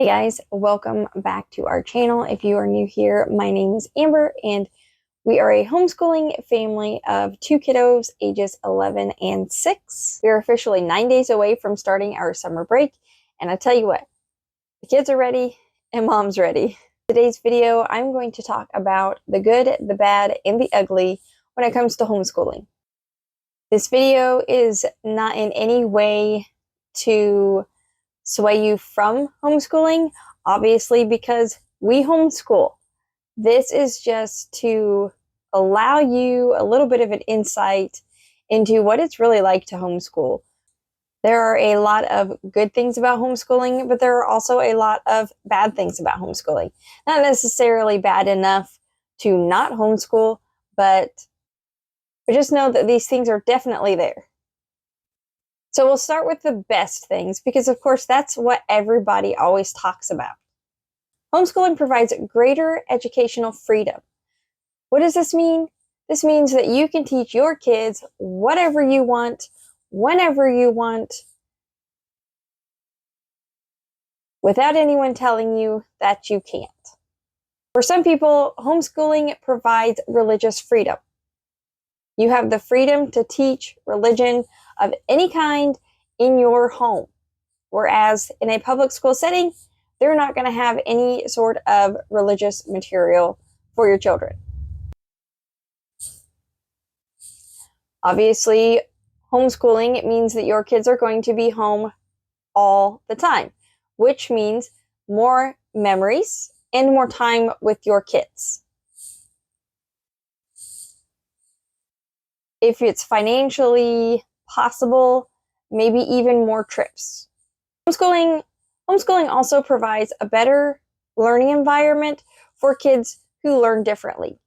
Hey guys, welcome back to our channel. If you are new here, my name is Amber and we are a homeschooling family of two kiddos ages 11 and 6. We are officially 9 days away from starting our summer break, and I tell you what, the kids are ready and mom's ready. In today's video, I'm going to talk about the good, the bad, and the ugly when it comes to homeschooling. This video is not in any way to sway you from homeschooling, obviously, because we homeschool. This is just to allow you a little bit of an insight into what it's really like to homeschool. There are a lot of good things about homeschooling, but there are also a lot of bad things about homeschooling. Not necessarily bad enough to not homeschool, but just know that these things are definitely there. So we'll start with the best things because, of course, that's what everybody always talks about. Homeschooling provides greater educational freedom. What does this mean? This means that you can teach your kids whatever you want, whenever you want, without anyone telling you that you can't. For some people, homeschooling provides religious freedom. You have the freedom to teach religion of any kind in your home. Whereas in a public school setting, they're not going to have any sort of religious material for your children. Obviously, homeschooling, it means that your kids are going to be home all the time, which means more memories and more time with your kids. If it's financially possible, maybe even more trips. Homeschooling also provides a better learning environment for kids who learn differently.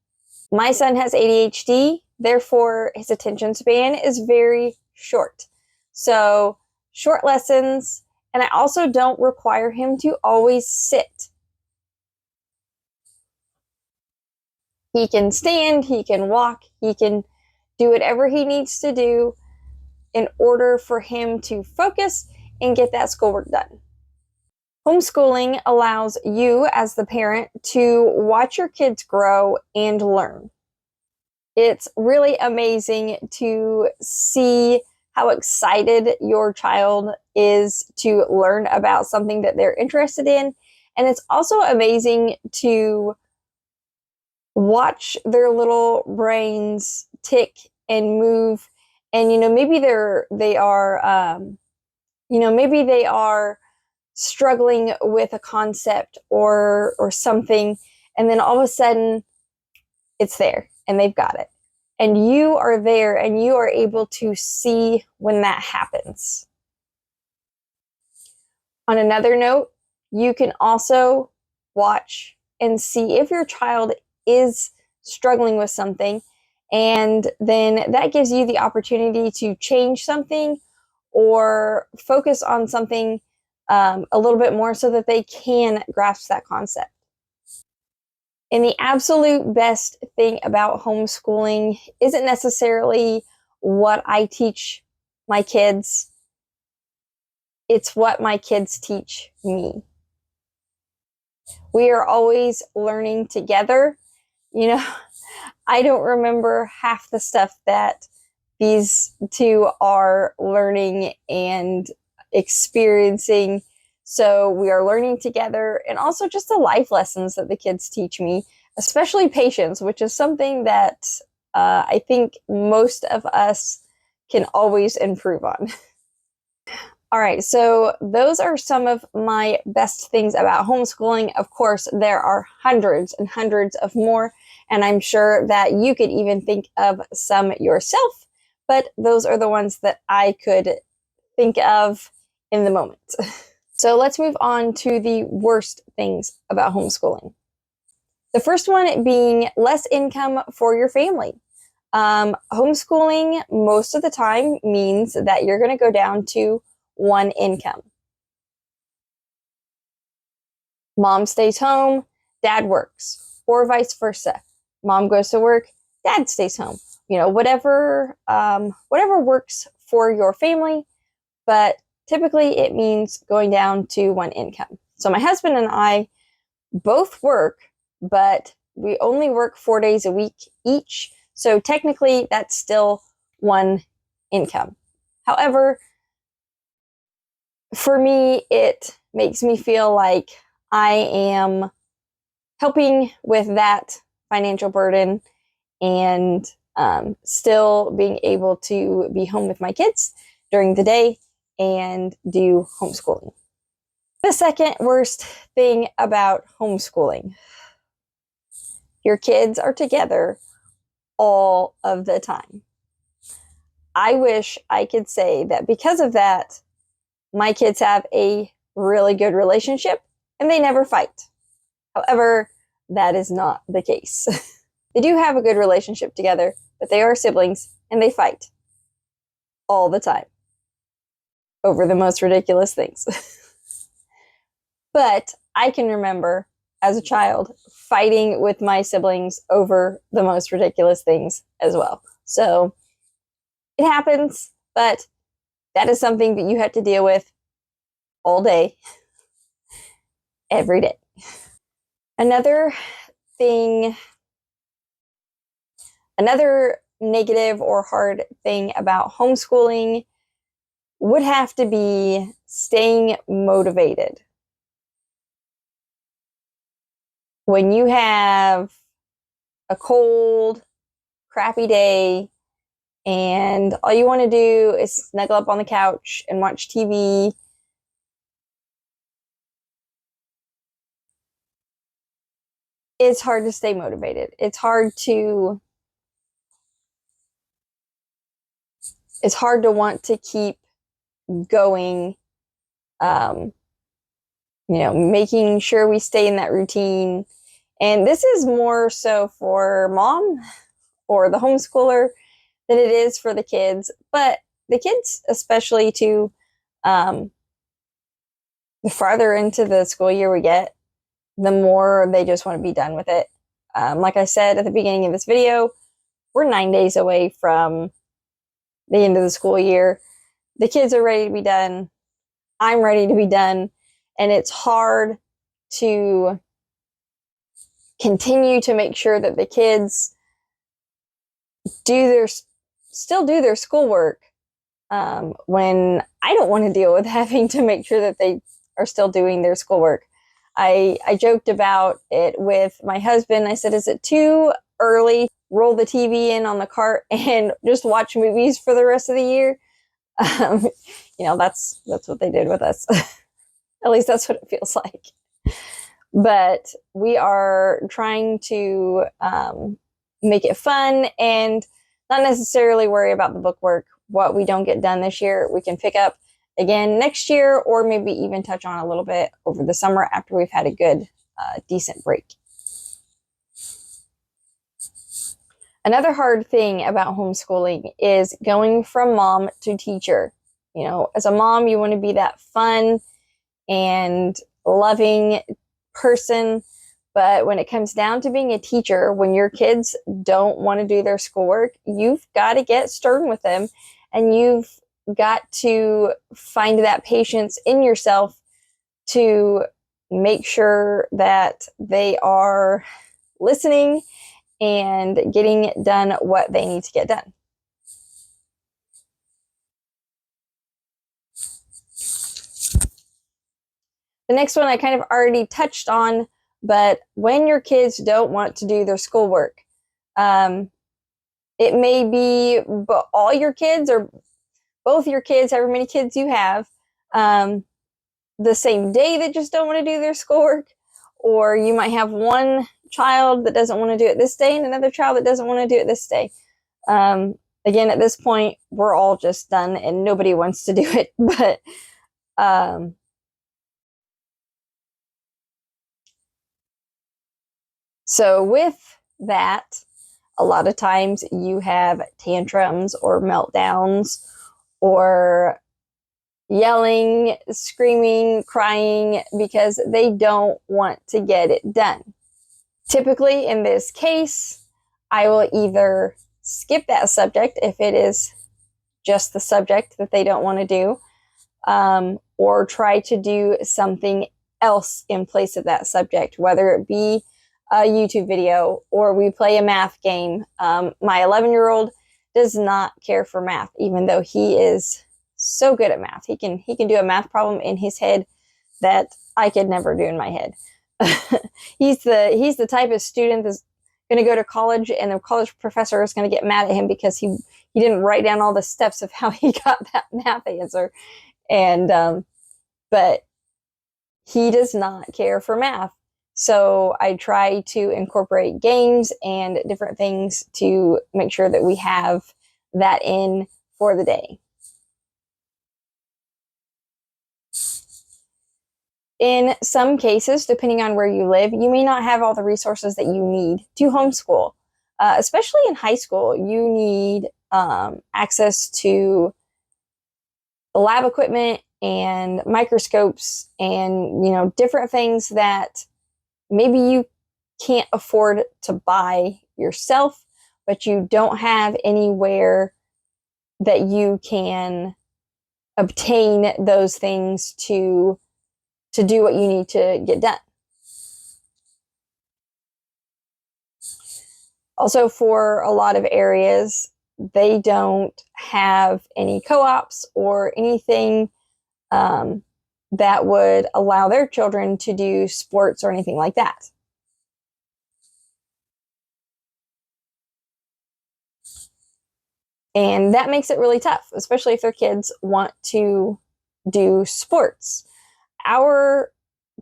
My son has ADHD, therefore his attention span is very short. So short lessons, and I also don't require him to always sit. He can stand, he can walk, he can do whatever he needs to do in order for him to focus and get that schoolwork done. Homeschooling allows you as the parent to watch your kids grow and learn. It's really amazing to see how excited your child is to learn about something that they're interested in. And it's also amazing to watch their little brains tick and move. And, maybe they are struggling with a concept or something. And then all of a sudden it's there and they've got it. And you are there and you are able to see when that happens. On another note, you can also watch and see if your child is struggling with something, and then that gives you the opportunity to change something or focus on something a little bit more so that they can grasp that concept. And the absolute best thing about homeschooling isn't necessarily what I teach my kids. It's what my kids teach me. We are always learning together. I don't remember half the stuff that these two are learning and experiencing. So we are learning together, and also just the life lessons that the kids teach me, especially patience, which is something that I think most of us can always improve on. All right, so those are some of my best things about homeschooling. Of course, there are hundreds and hundreds of more, and I'm sure that you could even think of some yourself, but those are the ones that I could think of in the moment. So let's move on to the worst things about homeschooling. The first one being less income for your family. Homeschooling most of the time means that you're going to go down to one income. Mom stays home, dad works, or vice versa. Mom goes to work, dad stays home. Whatever works for your family, but typically it means going down to one income. So my husband and I both work, but we only work 4 days a week each. So technically that's still one income. However, for me, it makes me feel like I am helping with that financial burden and still being able to be home with my kids during the day and do homeschooling. The second worst thing about homeschooling: your kids are together all of the time. I wish I could say that because of that, my kids have a really good relationship and they never fight. However, that is not the case. They do have a good relationship together, but they are siblings and they fight all the time over the most ridiculous things. But I can remember as a child fighting with my siblings over the most ridiculous things as well. So it happens, but that is something that you have to deal with all day, every day. Another negative or hard thing about homeschooling would have to be staying motivated. When you have a cold, crappy day, and all you want to do is snuggle up on the couch and watch TV, it's hard to stay motivated. It's hard to want to keep going, making sure we stay in that routine. And this is more so for mom or the homeschooler than it is for the kids. But the kids, especially too, the farther into the school year we get, the more they just want to be done with it. Like I said at the beginning of this video, we're 9 days away from the end of the school year. The kids are ready to be done. I'm ready to be done. And it's hard to continue to make sure that the kids still do their schoolwork when I don't want to deal with having to make sure that they are still doing their schoolwork. I joked about it with my husband. I said, is it too early? Roll the TV in on the cart and just watch movies for the rest of the year? That's what they did with us. At least that's what it feels like. But we are trying to make it fun and not necessarily worry about the bookwork. What we don't get done this year, we can pick up again next year, or maybe even touch on a little bit over the summer after we've had a good, decent break. Another hard thing about homeschooling is going from mom to teacher. As a mom, you want to be that fun and loving person. But when it comes down to being a teacher, when your kids don't want to do their schoolwork, you've got to get stern with them, and you've got to find that patience in yourself to make sure that they are listening and getting done what they need to get done. The next one I kind of already touched on, but when your kids don't want to do their schoolwork, it may be all your kids or both your kids, however many kids you have, the same day that just don't want to do their schoolwork, or you might have one child that doesn't want to do it this day and another child that doesn't want to do it this day. Again, at this point, we're all just done and nobody wants to do it, but so with that, a lot of times you have tantrums or meltdowns or yelling, screaming, crying because they don't want to get it done. Typically, in this case, I will either skip that subject if it is just the subject that they don't want to do, or try to do something else in place of that subject, whether it be a YouTube video or we play a math game. My 11-year-old does not care for math, even though he is so good at math. He can do a math problem in his head that I could never do in my head. He's the type of student that's going to go to college, and the college professor is going to get mad at him because he didn't write down all the steps of how he got that math answer. And but he does not care for math. So I try to incorporate games and different things to make sure that we have that in for the day. In some cases, depending on where you live, you may not have all the resources that you need to homeschool. Especially in high school, you need access to lab equipment and microscopes and, different things that maybe you can't afford to buy yourself, but you don't have anywhere that you can obtain those things to do what you need to get done. Also, for a lot of areas, they don't have any co-ops or anything that would allow their children to do sports or anything like that. And that makes it really tough, especially if their kids want to do sports. Our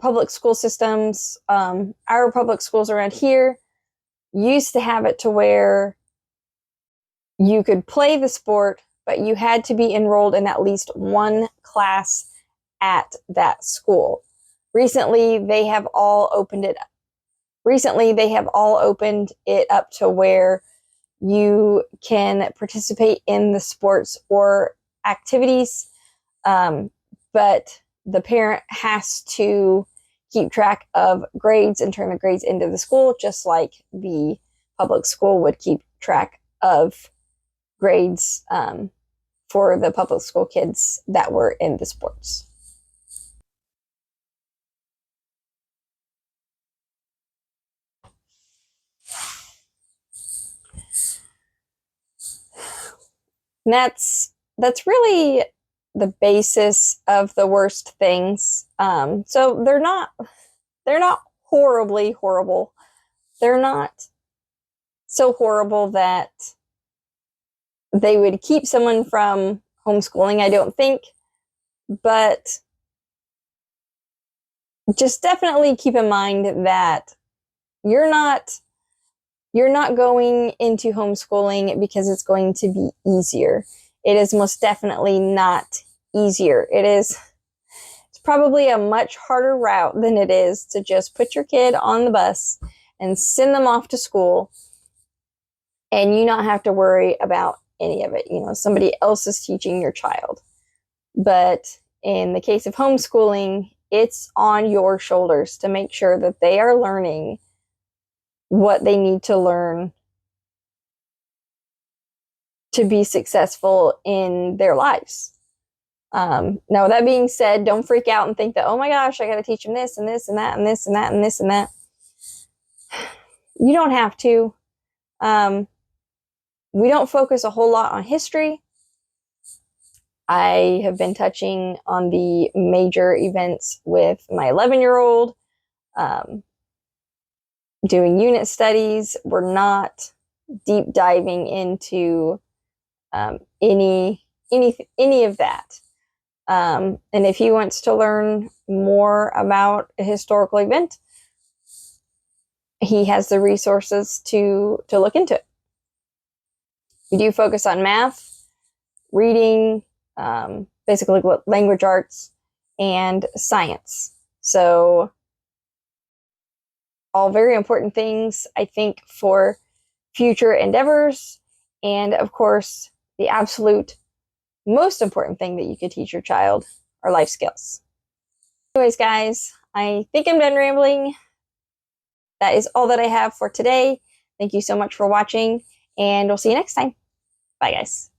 public school systems, our public schools around here used to have it to where you could play the sport, but you had to be enrolled in at least one class at that school. Recently, they have all opened it up to where you can participate in the sports or activities, but the parent has to keep track of grades and turn the grades into the school, just like the public school would keep track of grades for the public school kids that were in the sports. And that's really the basis of the worst things. So they're not horribly horrible. They're not so horrible that they would keep someone from homeschooling, I don't think. But just definitely keep in mind that you're not going into homeschooling because it's going to be easier. It is most definitely not easier. It's probably a much harder route than it is to just put your kid on the bus and send them off to school and you not have to worry about any of it. Somebody else is teaching your child. But in the case of homeschooling, it's on your shoulders to make sure that they are learning what they need to learn to be successful in their lives. Now, that being said, don't freak out and think that, oh my gosh, I got to teach them this and this and that and this and that and this and that. You don't have to. We don't focus a whole lot on history. I have been touching on the major events with my 11-year-old, doing unit studies. We're not deep diving into any of that. And if he wants to learn more about a historical event, he has the resources to look into it. We do focus on math, reading, basically language arts, and science. So all very important things, I think, for future endeavors. And of course, the absolute most important thing that you could teach your child are life skills. Anyways, guys, I think I'm done rambling. That is all that I have for today. Thank you so much for watching, and we'll see you next time. Bye, guys.